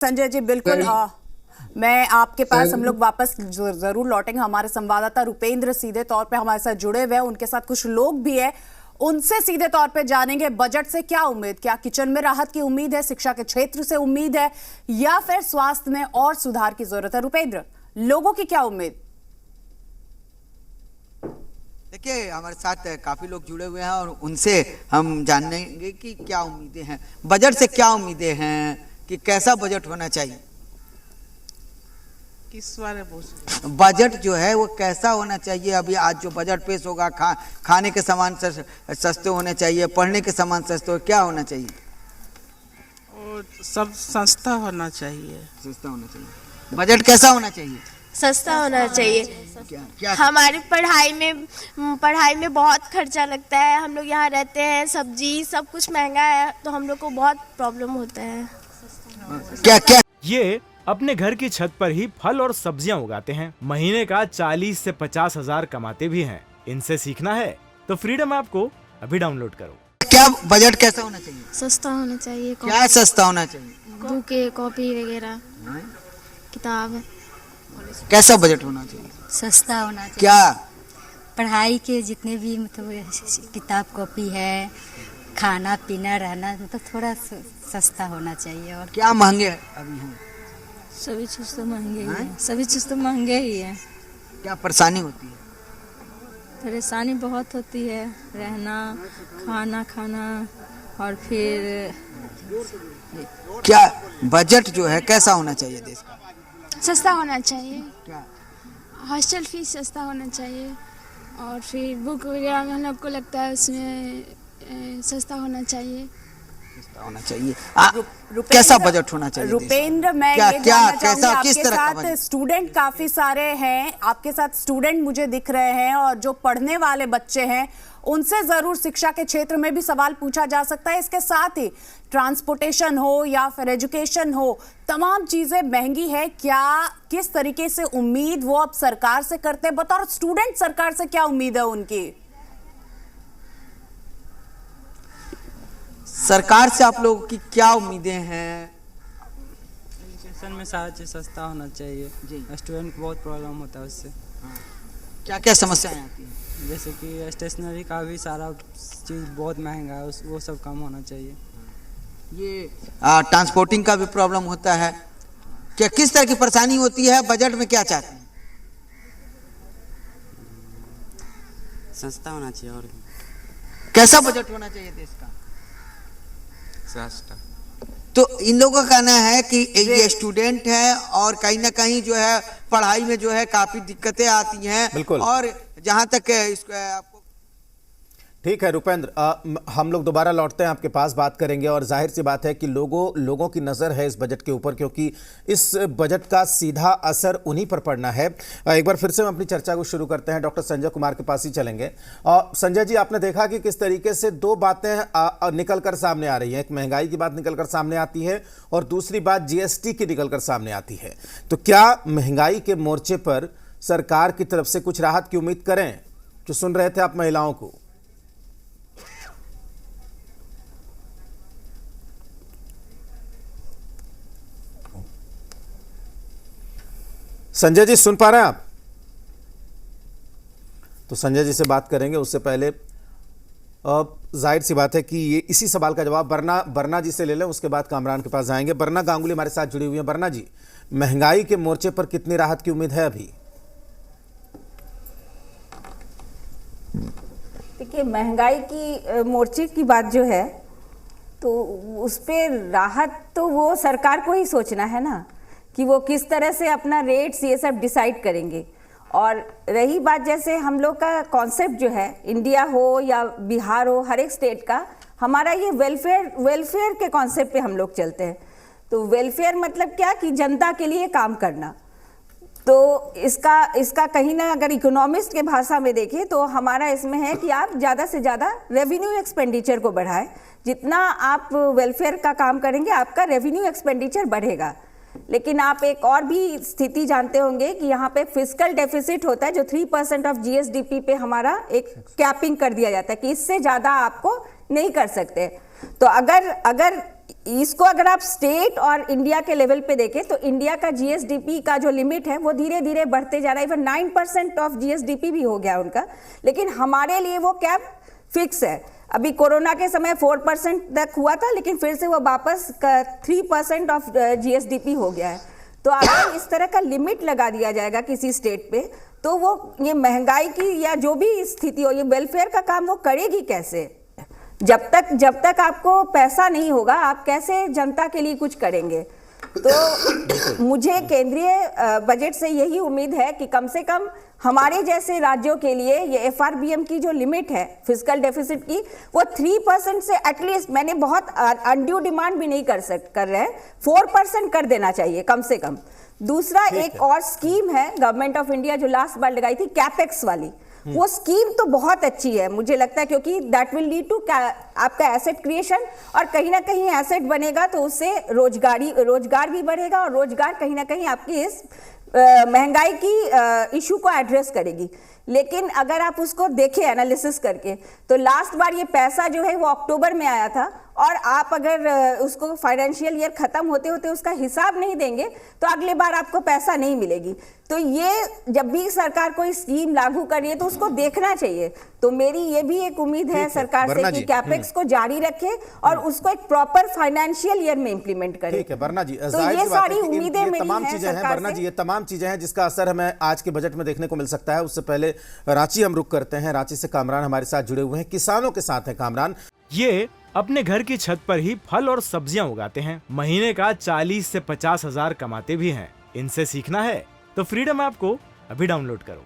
संजय जी बिल्कुल मैं आपके पास हम लोग वापस जरूर लौटेंगे। हमारे संवाददाता रुपेंद्र सीधे तौर पे हमारे साथ जुड़े हुए हैं, उनके साथ कुछ लोग भी हैं, उनसे सीधे तौर पे जानेंगे बजट से क्या उम्मीद, क्या किचन में राहत की उम्मीद है, शिक्षा के क्षेत्र से उम्मीद है या फिर स्वास्थ्य में और सुधार की जरूरत है। रुपेंद्र, लोगों की क्या उम्मीद? देखिए, हमारे साथ काफी लोग जुड़े हुए हैं और उनसे हम जानेंगे कि क्या उम्मीदें हैं, बजट से क्या उम्मीदें हैं, कि कैसा बजट होना चाहिए। किस बारे में बजट जो है वो कैसा होना चाहिए। अभी आज जो बजट पेश होगा, खाने के सामान सस्ते होने चाहिए, पढ़ने के सामान सस्ते हो, क्या होना चाहिए? और सब सस्ता होना चाहिए। सस्ता होना चाहिए। बजट कैसा होना चाहिए? सस्ता होना चाहिए। क्या हमारी पढ़ाई में बहुत खर्चा लगता है। हम लोग यहाँ रहते हैं, सब्जी सब कुछ महंगा है, तो हम लोग को बहुत प्रॉब्लम होता है। क्या ये अपने घर की छत पर ही फल और सब्जियां उगाते हैं। महीने का 40 से 50 हजार कमाते भी हैं। इनसे सीखना है तो फ्रीडम ऐप को अभी डाउनलोड करो। क्या बजट कैसा होना चाहिए? सस्ता होना चाहिए। क्या सस्ता होना चाहिए? बुके, कॉपी वगैरह, किताब। कैसा बजट होना चाहिए? सस्ता होना चाहिए। क्या पढ़ाई के जितने भी मतलब किताब कॉपी है, खाना पीना रहना, मतलब थोड़ा सस्ता होना चाहिए। और क्या महंगे अभी हैं? सभी चीज़ तो महंगे ही है। सभी चीज़ तो महंगे ही है। क्या परेशानी होती है? परेशानी बहुत होती है, रहना, खाना और फिर क्या बजट जो है कैसा होना चाहिए देश का? सस्ता होना चाहिए। क्या हॉस्टल फीस सस्ता होना चाहिए और फिर बुक वगैरह में हम लोग को लगता है उसमें सस्ता होना चाहिए। सस्ता होना चाहिए। कैसा बजट होना चाहिए? रुपेंद्र, मैं क्या ये क्या जानना कैसा चाहूंगी, किस आपके तरह का साथ बजट? स्टूडेंट काफी सारे हैं, आपके साथ स्टूडेंट मुझे दिख रहे हैं और जो पढ़ने वाले बच्चे हैं उनसे जरूर शिक्षा के क्षेत्र में भी सवाल पूछा जा सकता है। इसके साथ ही ट्रांसपोर्टेशन हो या फिर एजुकेशन हो, तमाम चीजें महंगी है। क्या किस तरीके से उम्मीद वो अब सरकार से करते हैं? बतौर स्टूडेंट सरकार से क्या उम्मीद है उनकी? सरकार से आप लोगों की क्या उम्मीदें हैं? एजुकेशन में सारा चीज़ सस्ता होना चाहिए जी। स्टूडेंट को बहुत प्रॉब्लम होता है उससे। क्या क्या समस्याएं आती हैं? जैसे कि स्टेशनरी का भी सारा चीज़ बहुत महंगा है, वो सब कम होना चाहिए। ये ट्रांसपोर्टिंग का भी प्रॉब्लम होता है। क्या किस तरह की परेशानी होती है? बजट में क्या चाहते हैं? सस्ता होना चाहिए। और कैसा बजट होना चाहिए देश का? सस्ता। तो इन लोगों का कहना है कि ये स्टूडेंट है और कहीं ना कहीं जो है पढ़ाई में जो है काफी दिक्कतें आती हैं। बिल्कुल। और जहां तक इसको आपको ठीक है रुपेंद्र, हम लोग दोबारा लौटते हैं आपके पास, बात करेंगे। और जाहिर सी बात है कि लोगों की नज़र है इस बजट के ऊपर, क्योंकि इस बजट का सीधा असर उन्हीं पर पड़ना है। एक बार फिर से हम अपनी चर्चा को शुरू करते हैं, डॉक्टर संजय कुमार के पास ही चलेंगे। संजय जी, आपने देखा कि किस तरीके से दो बातें निकल कर सामने आ रही हैं। एक महंगाई की बात निकल कर सामने आती है और दूसरी बात जीएसटी की निकल कर सामने आती है। तो क्या महंगाई के मोर्चे पर सरकार की तरफ से कुछ राहत की उम्मीद करें? जो सुन रहे थे आप महिलाओं को। संजय जी सुन पा रहे हैं आप? तो संजय जी से बात करेंगे, उससे पहले जाहिर सी बात है कि ये इसी सवाल का जवाब बरना जी से ले लें, उसके बाद कामरान के पास जाएंगे। बरना गांगुली हमारे साथ जुड़ी हुई है। बरना जी, महंगाई के मोर्चे पर कितनी राहत की उम्मीद है अभी? देखिए, महंगाई की मोर्चे की बात जो है तो उस पर राहत तो वो सरकार को ही सोचना है ना, कि वो किस तरह से अपना रेट्स ये सब डिसाइड करेंगे। और रही बात, जैसे हम लोग का कॉन्सेप्ट जो है, इंडिया हो या बिहार हो, हर एक स्टेट का हमारा ये वेलफेयर के कॉन्सेप्ट पे हम लोग चलते हैं। तो वेलफेयर मतलब क्या, कि जनता के लिए काम करना। तो इसका कहीं ना, अगर इकोनॉमिस्ट के भाषा में देखें तो हमारा इसमें है कि आप ज़्यादा से ज़्यादा रेवेन्यू एक्सपेंडिचर को बढ़ाएं। जितना आप वेलफेयर का काम करेंगे आपका रेवेन्यू एक्सपेंडिचर बढ़ेगा। लेकिन आप एक और भी स्थिति जानते होंगे कि यहाँ पे फिस्कल डेफिसिट होता है, जो 3% ऑफ जीएसडीपी पे हमारा एक कैपिंग कर दिया जाता है कि इससे ज़्यादा आपको नहीं कर सकते। तो अगर इसको अगर आप स्टेट और इंडिया के लेवल पे देखें तो इंडिया का जीएसडीपी का जो लिमिट है वो धीरे धीरे बढ़ते जा रहा है। इवन 9% ऑफ जीएसडीपी भी हो गया उनका, लेकिन हमारे लिए वो कैप फिक्स है। अभी कोरोना के समय 4% तक हुआ था, लेकिन फिर से वो वापस 3% ऑफ जीएसडीपी हो गया है। तो अगर इस तरह का लिमिट लगा दिया जाएगा किसी स्टेट पे, तो वो ये महंगाई की या जो भी स्थिति हो, ये वेलफेयर का काम वो करेगी कैसे? जब तक आपको पैसा नहीं होगा, आप कैसे जनता के लिए कुछ करेंगे? तो मुझे केंद्रीय बजट से यही उम्मीद है कि कम से कम हमारे जैसे राज्यों के लिए ये एफआरबीएम की जो लिमिट है फिस्कल डेफिसिट की, वो 3% से एटलीस्ट, मैंने बहुत अनड्यू डिमांड भी नहीं कर रहे हैं, 4% कर देना चाहिए कम से कम। दूसरा एक और स्कीम है गवर्नमेंट ऑफ इंडिया जो लास्ट बार लगाई थी, कैपेक्स वाली, वो स्कीम तो बहुत अच्छी है मुझे लगता है, क्योंकि दैट विल लीड टू आपका एसेट क्रिएशन, और कहीं ना कहीं एसेट बनेगा तो उससे रोजगार भी बढ़ेगा, और रोजगार कहीं ना कहीं आपकी इस महंगाई की इशू को एड्रेस करेगी। लेकिन अगर आप उसको देखें एनालिसिस करके, तो लास्ट बार ये पैसा जो है वो अक्टूबर में आया था, और आप अगर उसको फाइनेंशियल ईयर खत्म होते होते उसका हिसाब नहीं देंगे तो अगले बार आपको पैसा नहीं मिलेगी। तो ये जब भी सरकार कोई स्कीम लागू कर रही है तो उसको देखना चाहिए। तो मेरी ये भी एक उम्मीद है सरकार से कि कैपेक्स को जारी रखे और उसको एक प्रॉपर फाइनेंशियल ईयर में इंप्लीमेंट करे। ठीक है बरना जी, तो ये सारी उम्मीदें मेरी तमाम चीजें हैं बरना जी, ये तमाम चीजें हैं जिसका असर हमें आज के बजट में देखने को मिल सकता है। उससे पहले रांची हम रुक करते हैं। रांची से कामरान हमारे साथ जुड़े हुए हैं, किसानों के साथ हैं कामरान। ये अपने घर की छत पर ही फल और सब्जियां उगाते हैं, महीने का 40 से 50 हजार कमाते भी हैं। इनसे सीखना है तो फ्रीडम ऐप को अभी डाउनलोड करो।